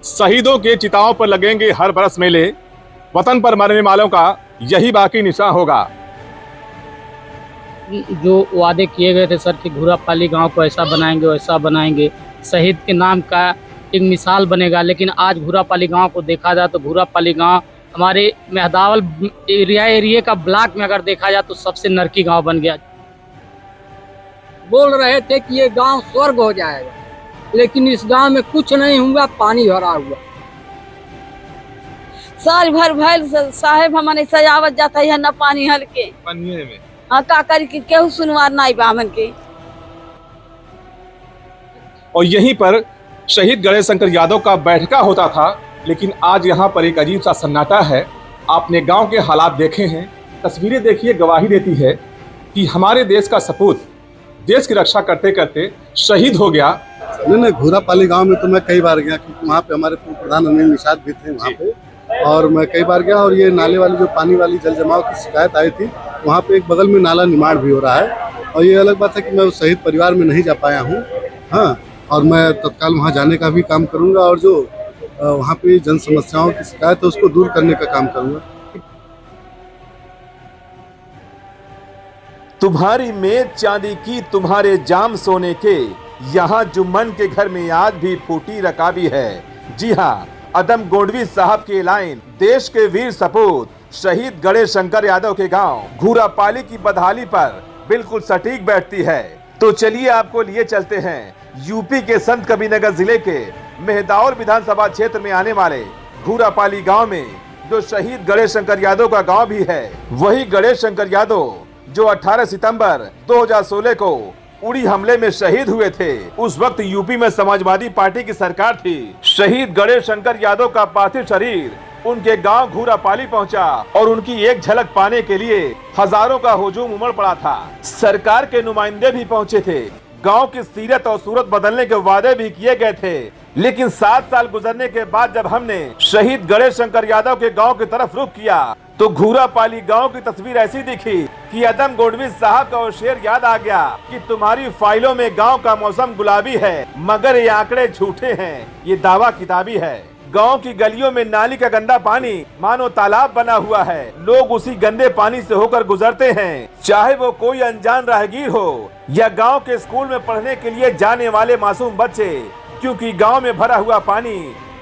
शहीदों के चिताओं पर लगेंगे हर बरस मेले, वतन पर मरने वालों का यही बाकी निशान होगा। जो वादे किए गए थे सर कि घूरापाली गांव को ऐसा बनाएंगे वैसा बनाएंगे, शहीद के नाम का एक मिसाल बनेगा, लेकिन आज घूरापाली गांव को देखा जाए तो घूरापाली गांव हमारे मेहदावल एरिया का ब्लॉक में अगर देखा जाए तो सबसे नरकी गांव बन गया। बोल रहे थे कि ये गांव स्वर्ग हो जाएगा, लेकिन इस गांव में कुछ नहीं हुआ, पानी भरा हुआ। साल भर भैल साहेब हमारे सजावट जाता है न पानी हल्के में हाँ का करी कि केहू सुनवार नहीं बामन के। और यहीं पर शहीद गणेश शंकर यादव का बैठका होता था, लेकिन आज यहाँ पर एक अजीब सा सन्नाटा है। आपने गांव के हालात देखे हैं, तस्वीरें देखिए, गवाही देती है कि हमारे देश का सपूत देश की रक्षा करते करते शहीद हो गया। नहीं, घूरापाली गांव में तो मैं कई बार गया, क्योंकि वहाँ पे हमारे पूर्व प्रधान अनिल निषाद भी थे वहाँ पे, और मैं कई बार गया। और ये नाले वाली जो पानी वाली जल जमाव की शिकायत आई थी, वहाँ पे एक बगल में नाला निर्माण भी हो रहा है। और ये अलग बात है कि मैं उस शहीद परिवार में नहीं जा पाया हूँ, हाँ, और मैं तत्काल वहाँ जाने का भी काम करूँगा, और जो वहाँ पे जन समस्याओं की शिकायत है उसको दूर करने का काम करूँगा। तुम्हारी मेज चांदी की, तुम्हारे जाम सोने के, यहाँ जुम्मन के घर में आज भी फूटी रकाबी है। जी हाँ, अदम गोंडवी साहब की लाइन देश के वीर सपूत शहीद गणेश शंकर यादव के गांव घूरापाली की बदहाली पर बिल्कुल सटीक बैठती है। तो चलिए आपको लिए चलते हैं यूपी के संत कबीरनगर जिले के मेहदावल विधानसभा क्षेत्र में आने वाले घूरापाली गांव में, जो शहीद गणेश शंकर यादव का गांव भी है। वही गणेश शंकर यादव जो 18 सितंबर 2016 को उड़ी हमले में शहीद हुए थे। उस वक्त यूपी में समाजवादी पार्टी की सरकार थी। शहीद गणेश शंकर यादव का पार्थिव शरीर उनके गांव घूरापाली पहुंचा और उनकी एक झलक पाने के लिए हजारों का हुजूम उमड़ पड़ा था। सरकार के नुमाइंदे भी पहुंचे थे। गांव की सीरत और सूरत बदलने के वादे भी किए गए थे, लेकिन 7 साल गुजरने के बाद जब हमने शहीद गणेश शंकर यादव के गांव की तरफ रुख किया तो घूरापाली गांव की तस्वीर ऐसी दिखी कि अदम गोंडवी साहब का वो शेर याद आ गया कि तुम्हारी फाइलों में गांव का मौसम गुलाबी है, मगर ये आंकड़े झूठे हैं, ये दावा किताबी है। गांव की गलियों में नाली का गंदा पानी मानो तालाब बना हुआ है। लोग उसी गंदे पानी से होकर गुजरते हैं, चाहे वो कोई अनजान राहगीर हो या गांव के स्कूल में पढ़ने के लिए जाने वाले मासूम बच्चे, क्योंकि गांव में भरा हुआ पानी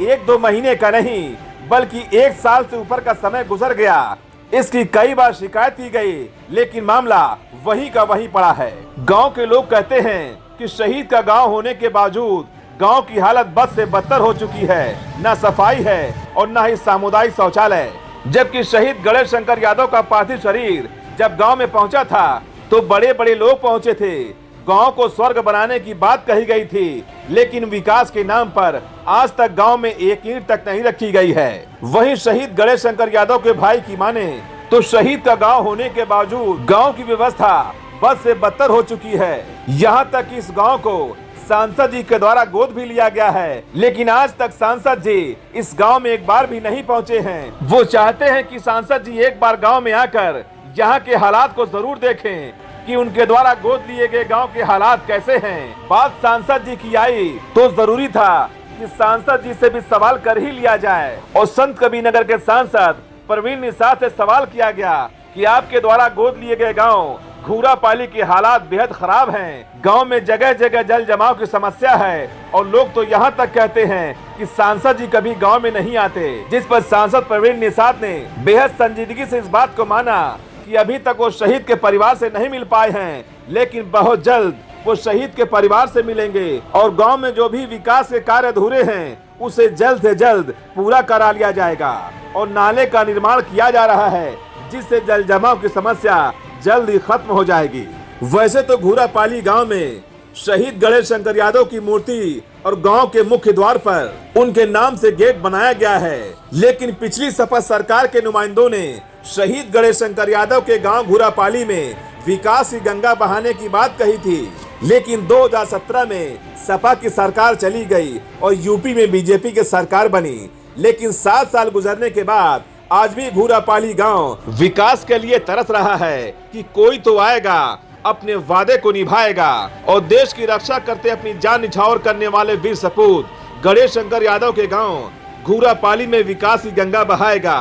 1-2 महीने का नहीं बल्कि 1 साल से ऊपर का समय गुजर गया। इसकी कई बार शिकायत की गई, लेकिन मामला वही का वही पड़ा है। गांव के लोग कहते हैं कि शहीद का गांव होने के बावजूद गांव की हालत बद से बदतर हो चुकी है। न सफाई है और न ही सामुदायिक शौचालय। जबकि शहीद गणेश शंकर यादव का पार्थिव शरीर जब गांव में पहुंचा था तो बड़े बड़े लोग पहुंचे थे। गांव को स्वर्ग बनाने की बात कही गई थी, लेकिन विकास के नाम पर आज तक गांव में एक ईंट तक नहीं रखी गई है। वहीं शहीद गणेश शंकर यादव के भाई की माने तो शहीद का गांव होने के बावजूद गांव की व्यवस्था बद से बदतर हो चुकी है। यहाँ तक इस गांव को सांसद जी के द्वारा गोद भी लिया गया है, लेकिन आज तक सांसद जी इस गांव में एक बार भी नहीं पहुंचे हैं। वो चाहते हैं कि सांसद जी एक बार गांव में आकर यहाँ के हालात को जरूर देखें कि उनके द्वारा गोद लिए गए गांव के हालात कैसे हैं। बात सांसद जी की आई तो जरूरी था कि सांसद जी से भी सवाल कर ही लिया जाए। और संत कबीरनगर के सांसद प्रवीण निषाद से सवाल किया गया कि आपके द्वारा गोद लिए गए गांव घूरापाली के हालात बेहद खराब हैं। गांव में जगह जगह जल जमाव की समस्या है और लोग तो यहां तक कहते हैं कि सांसद जी कभी गांव में नहीं आते। जिस पर सांसद प्रवीण निषाद ने बेहद संजीदगी से इस बात को माना कि अभी तक वो शहीद के परिवार से नहीं मिल पाए हैं, लेकिन बहुत जल्द वो शहीद के परिवार से मिलेंगे और गांव में जो भी विकास के कार्य अधूरे हैं उसे जल्द से जल्द पूरा करा लिया जाएगा। और नाले का निर्माण किया जा रहा है, जिससे जल जमाव की समस्या जल्द ही खत्म हो जाएगी। वैसे तो घूरापाली गांव में शहीद गणेश शंकर यादव की मूर्ति और गांव के मुख्य द्वार पर उनके नाम से गेट बनाया गया है, लेकिन पिछली सपा सरकार के नुमाइंदों ने शहीद गणेश शंकर यादव के गांव घूरापाली में विकास की गंगा बहाने की बात कही थी। लेकिन 2017 में सपा की सरकार चली गई और यूपी में बीजेपी की सरकार बनी। लेकिन 7 साल गुजरने के बाद आज भी घूरापाली गांव विकास के लिए तरस रहा है कि कोई तो आएगा, अपने वादे को निभाएगा और देश की रक्षा करते अपनी जान निछावर करने वाले वीर सपूत गणेश शंकर यादव के गांव घूरापाली में विकास की गंगा बहाएगा।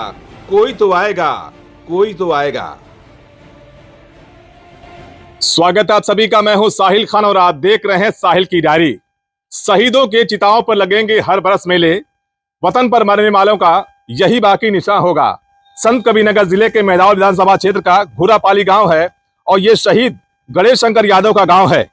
कोई तो आएगा, कोई तो आएगा। स्वागत है आप सभी का। मैं हूं साहिल खान और आप देख रहे हैं साहिल की डायरी। शहीदों के चिताओं पर लगेंगे हर बरस मेले, वतन पर मरने वालों का यही बाकी निशान होगा। संत कबीरनगर जिले के मेहदावल विधानसभा क्षेत्र का घूरापाली गांव है और ये शहीद गणेश शंकर यादव का गांव है।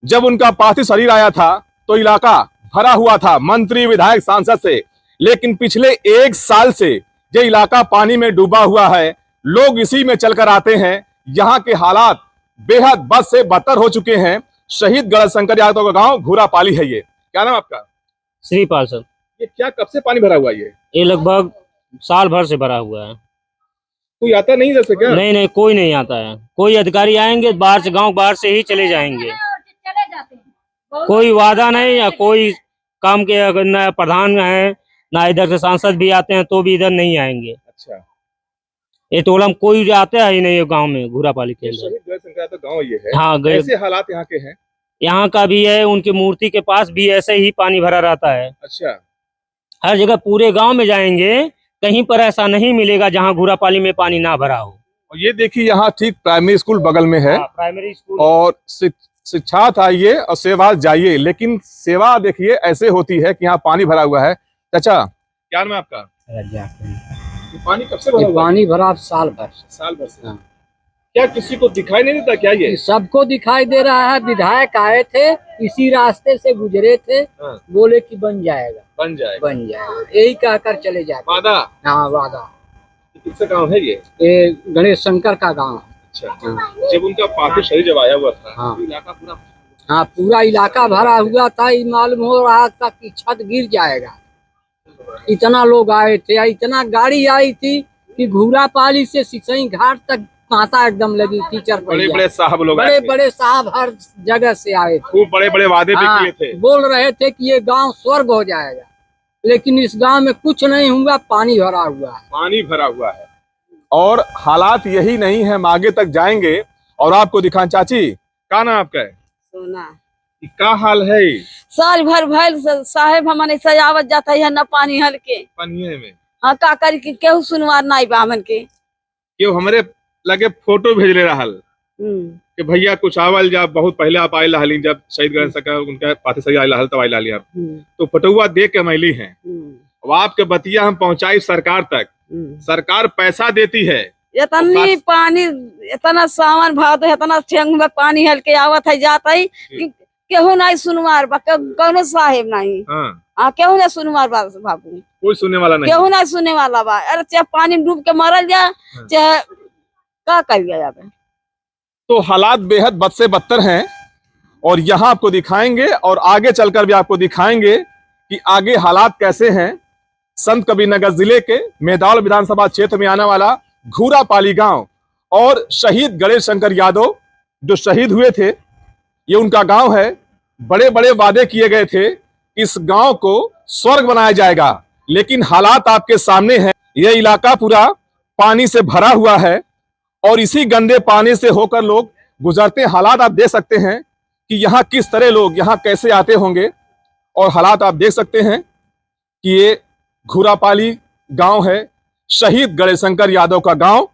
जब उनका पार्थिव शरीर आया था तो इलाका भरा हुआ था मंत्री, विधायक, सांसद से, लेकिन पिछले 1 साल से ये इलाका पानी में डूबा हुआ है। लोग इसी में चलकर आते हैं। यहाँ के हालात बेहद बद से बदतर हो चुके हैं। शहीद गणेश शंकर यादव का गांव घूरापाली है। ये क्या नाम आपका? श्रीपाल सर। ये क्या कब से पानी भरा हुआ है? ये लगभग साल भर से भरा हुआ है। कोई आता नहीं जैसे क्या? नहीं, कोई नहीं आता है। कोई अधिकारी आएंगे बाहर से, गांव बाहर से ही चले जाएंगे। कोई वादा नहीं या कोई काम के, अगर न प्रधान है ना इधर से सांसद भी आते हैं तो भी इधर नहीं आएंगे। अच्छा, ये टोला में कोई आता है ही नहीं गांव में, घूरापाली के अंदर। शहीद गणेश शंकर यादव गांव ये है। हाँ, कैसे हालात यहाँ के हैं? यहाँ का भी है, उनकी मूर्ति के पास भी ऐसे ही पानी भरा रहता है। अच्छा, हर जगह पूरे गाँव में जाएंगे, कहीं पर ऐसा नहीं मिलेगा जहाँ घूरापाली में पानी ना भरा हो। और ये देखिए यहाँ ठीक प्राइमरी स्कूल बगल में है। प्राइमरी स्कूल और शिक्षा आइए और सेवा जाइए, लेकिन सेवा देखिए ऐसे होती है कि यहाँ पानी भरा हुआ है। चाचा, क्या नाम है आपका? ये पानी कब से भरा हुआ है? पानी भरा साल भर। साल भर से। क्या किसी को दिखाई नहीं देता क्या ये? सबको दिखाई दे रहा है। विधायक आए थे, इसी रास्ते से गुजरे थे, बोले कि बन जाएगा, बन जाएगा, बन जाएगा, यही कहकर चले जाते। वादा? हाँ, वादा। किसका गाँव है ये? ये गणेश शंकर का गांव है। अच्छा, जब उनका पार्थिव शरीर जब आया हुआ था हाँ। तो इलाका पूरा, हाँ, पूरा इलाका भरा हुआ था। ये मालूम हो रहा था कि छत गिर जाएगा। इतना लोग आए थे, इतना गाड़ी आई थी कि घूरापाली से सिसई घाट तक माता एकदम लगी थी। बड़े बड़े साहब लोग, बड़े बड़े साहब हर जगह से आए थे। खूब बड़े बड़े वादे भी किए थे। बोल रहे थे कि ये गांव स्वर्ग हो जाएगा, लेकिन इस गांव में कुछ नहीं हुआ। पानी भरा हुआ है, पानी भरा हुआ है। और हालात यही नहीं है, हम आगे तक जाएंगे और आपको दिखाएं। चाची, क्या नाम आपका है? सोना क्या हाल है? साल भर भैल साहेब हमने सजावत जाता है न पानी हल के पनिये में। हाँ, का करी के केहू सुनवार नहीं बा हमन के। क्यों हमरे लगे फोटो भेज ले रहा कि भैया कुछ आवल, जब बहुत पहले आप आए लहली, जब शहीद गणेश शंकर उनका पार्थिव शरीर आयल तब आयल आप, तो फोटोआ देख के मैली है। अब आपके बतिया हम पहुंचाई सरकार तक। सरकार पैसा देती है। इतनी पानी, इतना सावन भाव तो इतना ठेंग में पानी हल के आवत है जाता है कि केहू नहीं सुनवार बा, कौनो साहेब नहीं। हाँ, केहू नहीं सुनवार बा बाबू, कोई सुनने वाला नहीं, केहू नहीं सुनने वाला बा। अरे चाहे पानी डूब के मरल जाए, चाहे का कर दिया जाए। तो हालात बेहद बद से बदतर हैं और यहाँ आपको दिखाएंगे और आगे चलकर भी आपको दिखाएंगे कि आगे हालात कैसे हैं। संत कबीरनगर जिले के मेहदावल विधानसभा क्षेत्र में आने वाला घूरापाली गांव और शहीद गणेश शंकर यादव जो शहीद हुए थे, ये उनका गांव है। बड़े बड़े वादे किए गए थे, इस गांव को स्वर्ग बनाया जाएगा, लेकिन हालात आपके सामने हैं। यह इलाका पूरा पानी से भरा हुआ है और इसी गंदे पानी से होकर लोग गुजरते। हालात आप देख सकते हैं कि यहाँ किस तरह लोग यहाँ कैसे आते होंगे। और हालात आप देख सकते हैं कि ये घूरापाली गांव है, शहीद गणेश शंकर यादव का गांव।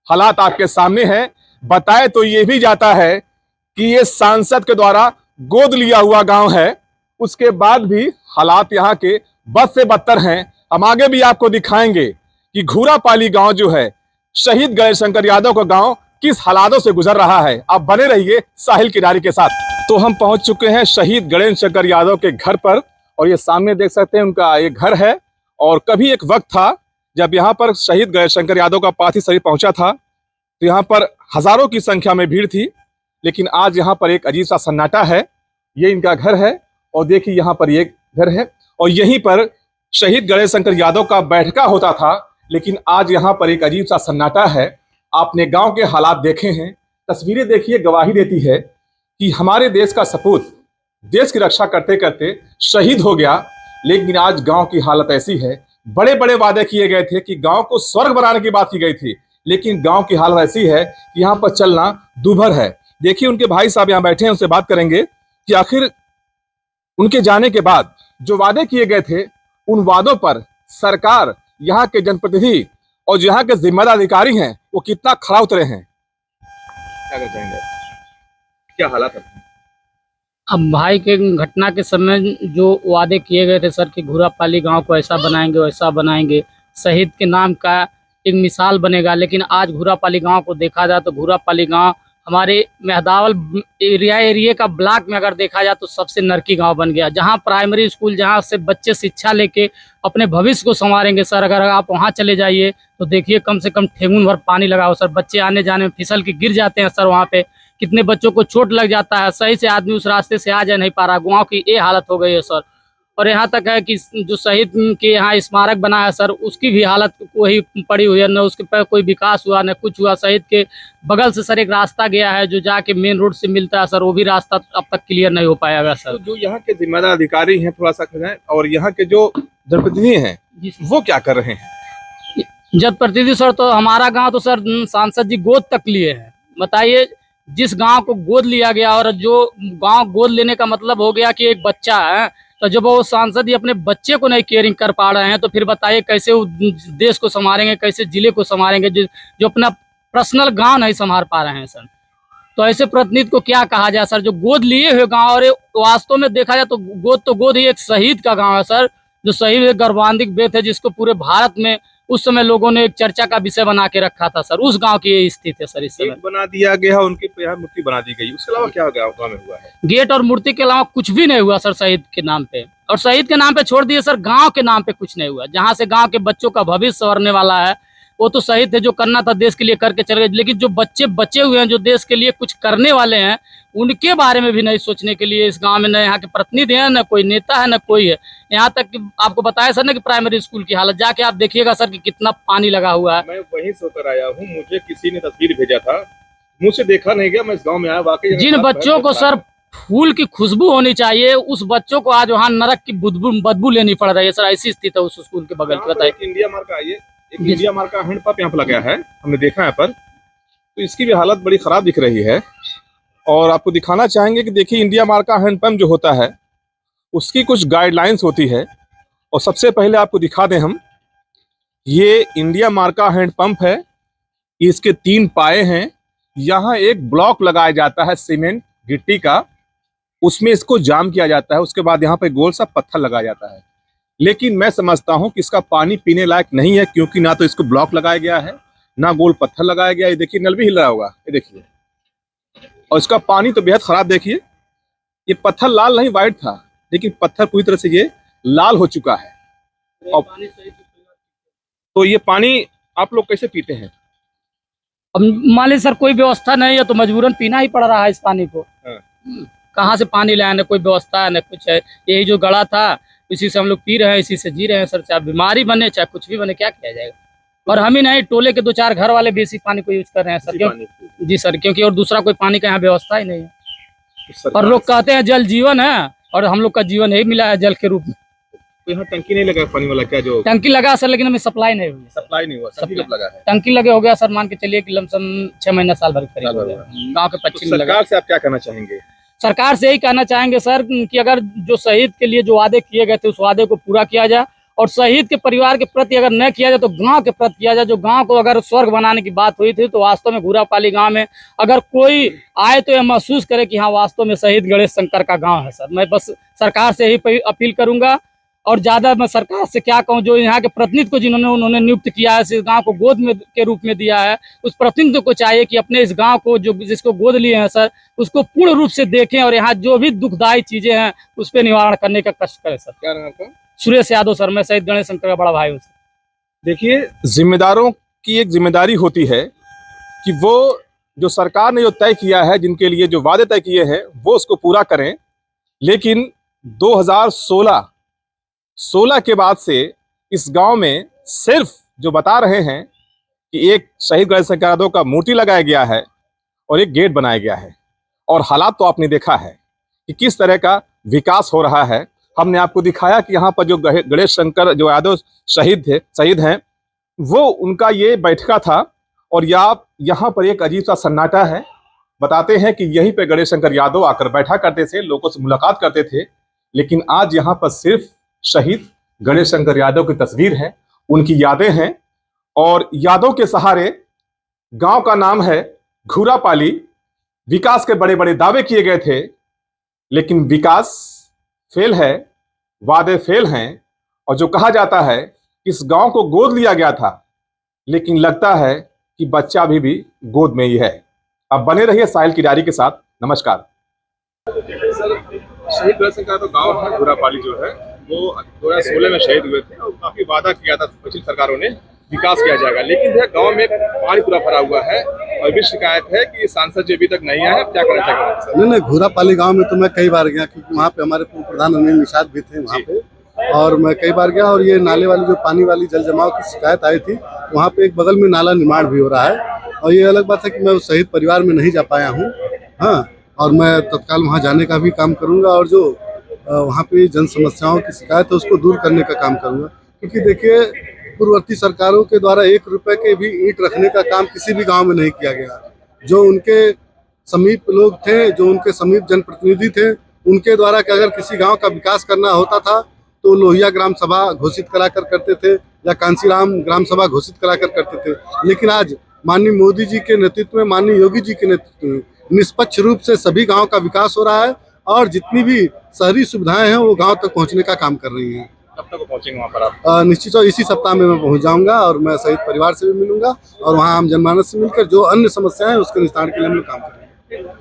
हालात आपके सामने हैं। बताए तो ये भी जाता है कि ये सांसद के द्वारा गोद लिया हुआ गांव है, उसके बाद भी हालात यहाँ के बद से बदतर हैं। हम आगे भी आपको दिखाएंगे कि घूरापाली गांव जो है, शहीद गणेश शंकर यादव का गांव किस हालातों से गुजर रहा है। आप बने रहिए साहिल की डायरी के साथ। तो हम पहुंच चुके हैं शहीद गणेश शंकर यादव के घर पर और ये सामने देख सकते हैं उनका ये घर है। और कभी एक वक्त था जब यहाँ पर शहीद गणेश शंकर यादव का पार्थिव शरीर पहुंचा था तो यहाँ पर हजारों की संख्या में भीड़ थी, लेकिन आज यहाँ पर एक अजीब सा सन्नाटा है। ये इनका घर है और देखिए यहाँ पर ये घर है और यहीं पर शहीद गणेश शंकर यादव का बैठका होता था, लेकिन आज यहाँ पर एक अजीब सा सन्नाटा है। आपने गांव के हालात देखे हैं, तस्वीरें देखिए, गवाही देती है कि हमारे देश का सपूत देश की रक्षा करते करते शहीद हो गया, लेकिन आज गांव की हालत ऐसी है। बड़े बड़े वादे किए गए थे कि गांव को स्वर्ग बनाने की बात की गई थी, लेकिन गांव की हालत ऐसी है कि यहाँ पर चलना दूभर है। देखिए उनके भाई साहब यहाँ बैठे हैं, उनसे बात करेंगे कि आखिर उनके जाने के बाद जो वादे किए गए थे उन वादों पर सरकार, यहाँ के जनप्रतिनिधि और जो यहाँ के जिम्मेदार अधिकारी हैं वो कितना खरा उतरे हैं, क्या कहना चाहेंगे? क्या हालात है? अब भाई के घटना के समय जो वादे किए गए थे सर कि घूरापाली गांव को ऐसा बनाएंगे वैसा बनाएंगे, शहीद के नाम का एक मिसाल बनेगा, लेकिन आज घूरापाली गांव को देखा जाए तो घूरापाली गांव हमारे मेहदावल एरिया का ब्लॉक में अगर देखा जाए तो सबसे नरकी गांव बन गया। जहां प्राइमरी स्कूल, जहां से बच्चे शिक्षा लेके अपने भविष्य को संवारेंगे सर, अगर आप वहां चले जाइए तो देखिए कम से कम ठेंगुन भर पानी लगा हो सर, बच्चे आने जाने में फिसल के गिर जाते हैं सर, वहाँ पे कितने बच्चों को चोट लग जाता है, सही से आदमी उस रास्ते से आ जा नहीं पा रहा। गाँव की ये हालत हो गई है सर। और यहाँ तक है कि जो शहीद के यहाँ स्मारक बना है सर, उसकी भी हालत वही पड़ी हुई है, न उसके पर कोई विकास हुआ न कुछ हुआ। शहीद के बगल से सर एक रास्ता गया है जो जाके मेन रोड से मिलता है सर, वो भी रास्ता अब तक क्लियर नहीं हो पाएगा सर। तो जो यहाँ के जिम्मेदार अधिकारी हैं थोड़ा सा बताएं, और यहाँ के जो जनप्रतिनिधि हैं वो क्या कर रहे हैं? जनप्रतिनिधि सर तो हमारा गाँव तो सर सांसद जी गोद तक लिए हैं। बताइए, जिस गाँव को गोद लिया गया और जो गाँव गोद लेने का मतलब हो गया कि एक बच्चा है, तो जब वो सांसद ही अपने बच्चे को नहीं केयरिंग कर पा रहे हैं तो फिर बताइए कैसे वो देश को संभालेंगे, कैसे जिले को संभालेंगे, जो अपना पर्सनल गांव नहीं संभाल पा रहे हैं सर। तो ऐसे प्रतिनिधि को क्या कहा जाए सर, जो गोद लिए हुए गांव, और वास्तव में देखा जाए तो गोद ही एक शहीद का गांव है सर, जो शहीद एक गर्वान्वित बेत है, जिसको पूरे भारत में उस समय लोगों ने एक चर्चा का विषय बना के रखा था सर। उस गांव की ये स्थिति है सर। इस समय बना दिया गया, उनके यहाँ मूर्ति बना दी गई, उसके अलावा क्या गाँव में हुआ है? गेट और मूर्ति के अलावा कुछ भी नहीं हुआ सर शहीद के नाम पे। और शहीद के नाम पे छोड़ दिए सर, गांव के नाम पे कुछ नहीं हुआ। जहां से गांव के बच्चों का भविष्य संवरने वाला है, वो तो शहीद थे, जो करना था देश के लिए करके चले गए। लेकिन जो बच्चे बचे हुए हैं जो देश के लिए कुछ करने वाले हैं, उनके बारे में भी नहीं सोचने के लिए इस गांव में न यहाँ के प्रतिनिधि हैं, न कोई नेता है, न कोई है। यहाँ तक कि आपको बताया सर ना कि प्राइमरी स्कूल की हालत, जाके आप देखिएगा सर कि कितना पानी लगा हुआ है। मैं वहीं से होकर आया हूँ, मुझे किसी ने तस्वीर भेजा था, मुझसे देखा नहीं गया, मैं इस गाँव में आया। वाकई जिन बच्चों को सर फूल की खुशबू होनी चाहिए, उस बच्चों को आज वहाँ नरक की बदबू लेनी पड़ रही है सर। ऐसी स्थिति है उस स्कूल के बगल की। बताइए, इंडिया मार्क का आइए, एक इंडिया मार्क का हैंड पंप यहाँ पर लगा है, हमने देखा यहाँ पर, तो इसकी भी हालत बड़ी खराब दिख रही है। और आपको दिखाना चाहेंगे कि देखिए, इंडिया मार्क का हैंड पंप जो होता है उसकी कुछ गाइडलाइंस होती है। और सबसे पहले आपको दिखा दें हम, ये इंडिया मार्क का हैंड पंप है, इसके 3 पाए हैं। यहाँ एक ब्लॉक लगाया जाता है सीमेंट गिट्टी का, उसमें इसको जाम किया जाता है, उसके बाद यहाँ पे गोल सा पत्थर लगाया जाता है। लेकिन मैं समझता हूँ कि इसका पानी पीने लायक नहीं है, क्योंकि ना तो इसको ब्लॉक लगाया गया है, ना गोल पत्थर लगाया गया है। ये देखिए, नल भी हिल रहा होगा, ये देखिए। और इसका पानी तो बेहद खराब। देखिए, ये पत्थर लाल नहीं वाइट था, लेकिन पत्थर पूरी तरह से ये लाल हो चुका है। और तो ये पानी आप लोग कैसे पीते हैं? अब मान लीजिए सर कोई व्यवस्था नहीं है तो मजबूरन पीना ही पड़ रहा है इस पानी को। कहाँ से पानी लाए, न कोई व्यवस्था है न कुछ है। यही जो गड़ा था इसी से हम लोग पी रहे हैं, इसी से जी रहे हैं सर। चाहे बीमारी बने चाहे कुछ भी बने, क्या किया जाएगा। और हम ही नहीं, टोले के 2-4 घर वाले भी इसी पानी को यूज कर रहे हैं सर। जी सर, क्योंकि और दूसरा कोई पानी का यहाँ व्यवस्था ही नहीं है। और लोग कहते हैं जल जीवन है, और हम लोग का जीवन यही मिला है जल के रूप में। तो यहाँ टंकी नहीं लगा पानी वाला क्या? जो टंकी लगा सर, लेकिन हमें सप्लाई नहीं हुई। सप्लाई नहीं हुआ, सभी लगा है। टंकी लगे हो गया सर, मान के चलिए कि लमसम 6 महीना साल भर करीब हो गया। गाँव के 25 में लगा। सरकार से आप क्या कहना चाहेंगे? सरकार से यही कहना चाहेंगे सर कि अगर जो शहीद के लिए जो वादे किए गए थे उस वादे को पूरा किया जाए, और शहीद के परिवार के प्रति अगर न किया जाए तो गांव के प्रति किया जाए। जो गांव को अगर स्वर्ग बनाने की बात हुई थी, तो वास्तव में घूरापाली गांव में अगर कोई आए तो यह महसूस करे कि हाँ वास्तव में शहीद गणेश शंकर का गांव है सर। मैं बस सरकार से यही अपील करूंगा। और ज्यादा मैं सरकार से क्या कहूँ, जो यहाँ के प्रतिनिधि को जिन्होंने उन्होंने नियुक्त किया है, इस गांव को गोद में के रूप में दिया है, उस प्रतिनिधि को चाहिए कि अपने इस गांव को जो जिसको गोद लिए हैं सर, उसको पूर्ण रूप से देखें और यहाँ जो भी दुखदायी चीजें हैं उस पर निवारण करने का कष्ट करें सर। क्या नाम आपका? सुरेश यादव सर, मैं शहीद गणेश शंकर का बड़ा भाई हूँ सर। देखिए, जिम्मेदारों की एक जिम्मेदारी होती है कि वो जो सरकार ने जो तय किया है, जिनके लिए जो वादे तय किए हैं, वो उसको पूरा करें। लेकिन 2016 के बाद से इस गांव में सिर्फ जो बता रहे हैं कि एक शहीद गणेश शंकर यादव का मूर्ति लगाया गया है और एक गेट बनाया गया है। और हालात तो आपने देखा है कि किस तरह का विकास हो रहा है। हमने आपको दिखाया कि यहाँ पर जो गणेश शंकर जो यादव शहीद हैं, वो उनका ये बैठका था। और यहाँ पर एक अजीब सा सन्नाटा है। बताते हैं कि यहीं पे गणेश शंकर यादव आकर बैठा करते थे, लोगों से मुलाकात करते थे। लेकिन आज यहाँ पर सिर्फ शहीद गणेश शंकर यादव की तस्वीर है, उनकी यादें हैं और यादों के सहारे गांव का नाम है घूरापाली। विकास के बड़े बड़े दावे किए गए थे, लेकिन विकास फेल है, वादे फेल हैं। और जो कहा जाता है इस गांव को गोद लिया गया था, लेकिन लगता है कि बच्चा भी गोद में ही है। अब बने रहिए साहिल की डायरी के साथ। नमस्कार। शहीद गणेश शंकर यादव गांव है घूरापाली जो है वो 2016 में शहीद हुए थे और काफी वादा किया था पिछली सरकारों ने विकास किया जाएगा, लेकिन गांव में पानी पूरा भरा हुआ है और भी शिकायत है कि सांसद जी अभी तक नहीं आए। क्या करना चाहिए? नहीं, घूरापाली गांव में तो मैं कई बार गया, क्योंकि वहाँ पे हमारे पूर्व प्रधान अनिल निषाद भी थे वहाँ पे, और मैं कई बार गया। और ये नाले वाली जो पानी वाली जल जमाव की शिकायत आई थी, वहाँ पे एक बगल में नाला निर्माण भी हो रहा है। और ये अलग बात है कि मैं उस शहीद परिवार में नहीं जा पाया हूँ, हाँ, और मैं तत्काल वहाँ जाने का भी काम करूँगा और जो वहाँ पे जन समस्याओं की शिकायत है उसको दूर करने का काम करूँगा। क्योंकि देखिए, पूर्ववर्ती सरकारों के द्वारा 1 रुपए के भी ईंट रखने का काम किसी भी गांव में नहीं किया गया। जो उनके समीप लोग थे, जो उनके समीप जनप्रतिनिधि थे, उनके द्वारा कि अगर किसी गांव का विकास करना होता था तो लोहिया ग्राम सभा घोषित कराकर करते थे या कांसीराम ग्राम सभा घोषित कराकर करते थे। लेकिन आज माननीय मोदी जी के नेतृत्व में, माननीय योगी जी के नेतृत्व में निष्पक्ष रूप से सभी गाँव का विकास हो रहा है और जितनी भी शहरी सुविधाएं हैं वो गाँव तक पहुँचने का काम कर रही हैं। कब तक पहुंचेंगे वहाँ पर आप? निश्चित तौर इसी सप्ताह में मैं पहुंच जाऊंगा और मैं शहीद परिवार से भी मिलूंगा और वहाँ आम जनमानस से मिलकर जो अन्य समस्याएं हैं उसके निस्तारण के लिए हम लोग काम करेंगे।